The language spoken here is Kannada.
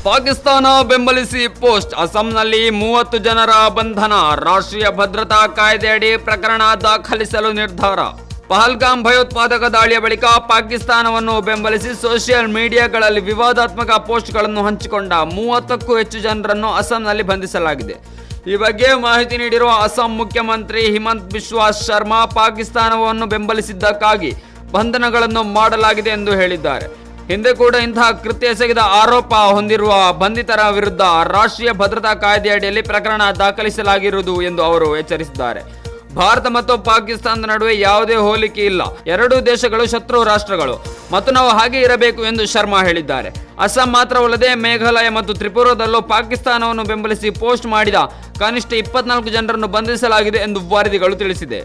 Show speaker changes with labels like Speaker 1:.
Speaker 1: ಪಾಕಿಸ್ತಾನ ಬೆಂಬಲಿಸಿ ಪೋಸ್ಟ್. ಅಸ್ಸಾಂನಲ್ಲಿ 30 ಜನರ ಬಂಧನ. ರಾಷ್ಟ್ರೀಯ ಭದ್ರತಾ ಕಾಯ್ದೆಯಡಿ ಪ್ರಕರಣ ದಾಖಲಿಸಲು ನಿರ್ಧಾರ. ಪಹಲ್ಗಾಮ್ ಭಯೋತ್ಪಾದಕ ದಾಳಿಯ ಬಳಿಕ ಪಾಕಿಸ್ತಾನವನ್ನು ಬೆಂಬಲಿಸಿ ಸೋಷಿಯಲ್ ಮೀಡಿಯಾಗಳಲ್ಲಿ ವಿವಾದಾತ್ಮಕ ಪೋಸ್ಟ್ಗಳನ್ನು ಹಂಚಿಕೊಂಡ 30ಕ್ಕೂ ಹೆಚ್ಚು ಜನರನ್ನು ಅಸ್ಸಾಂನಲ್ಲಿ ಬಂಧಿಸಲಾಗಿದೆ. ಈ ಬಗ್ಗೆ ಮಾಹಿತಿ ನೀಡಿರುವ ಅಸ್ಸಾಂ ಮುಖ್ಯಮಂತ್ರಿ ಹಿಮಂತ್ ಬಿಸ್ವಾ ಶರ್ಮಾ, ಪಾಕಿಸ್ತಾನವನ್ನು ಬೆಂಬಲಿಸಿದ್ದಕ್ಕಾಗಿ ಬಂಧನಗಳನ್ನು ಮಾಡಲಾಗಿದೆ ಎಂದು ಹೇಳಿದ್ದಾರೆ. ಹಿಂದೆ ಕೂಡ ಇಂತಹ ಕೃತ್ಯ ಎಸಗಿದ ಆರೋಪ ಹೊಂದಿರುವ ಬಂಧಿತರ ವಿರುದ್ಧ ರಾಷ್ಟ್ರೀಯ ಭದ್ರತಾ ಕಾಯ್ದೆಯಡಿಯಲ್ಲಿ ಪ್ರಕರಣ ದಾಖಲಿಸಲಾಗಿರುವುದು ಎಂದು ಅವರು ಎಚ್ಚರಿಸಿದ್ದಾರೆ. ಭಾರತ ಮತ್ತು ಪಾಕಿಸ್ತಾನದ ನಡುವೆ ಯಾವುದೇ ಹೋಲಿಕೆ ಇಲ್ಲ. ಎರಡೂ ದೇಶಗಳು ಶತ್ರು ರಾಷ್ಟ್ರಗಳು ಮತ್ತು ನಾವು ಹಾಗೆ ಇರಬೇಕು ಎಂದು ಶರ್ಮಾ ಹೇಳಿದ್ದಾರೆ. ಅಸ್ಸಾಂ ಮಾತ್ರವಲ್ಲದೆ ಮೇಘಾಲಯ ಮತ್ತು ತ್ರಿಪುರಾದಲ್ಲೂ ಪಾಕಿಸ್ತಾನವನ್ನು ಬೆಂಬಲಿಸಿ ಪೋಸ್ಟ್ ಮಾಡಿದ ಕನಿಷ್ಠ 24 ಜನರನ್ನು ಬಂಧಿಸಲಾಗಿದೆ ಎಂದು ವರದಿಗಳು ತಿಳಿಸಿದೆ.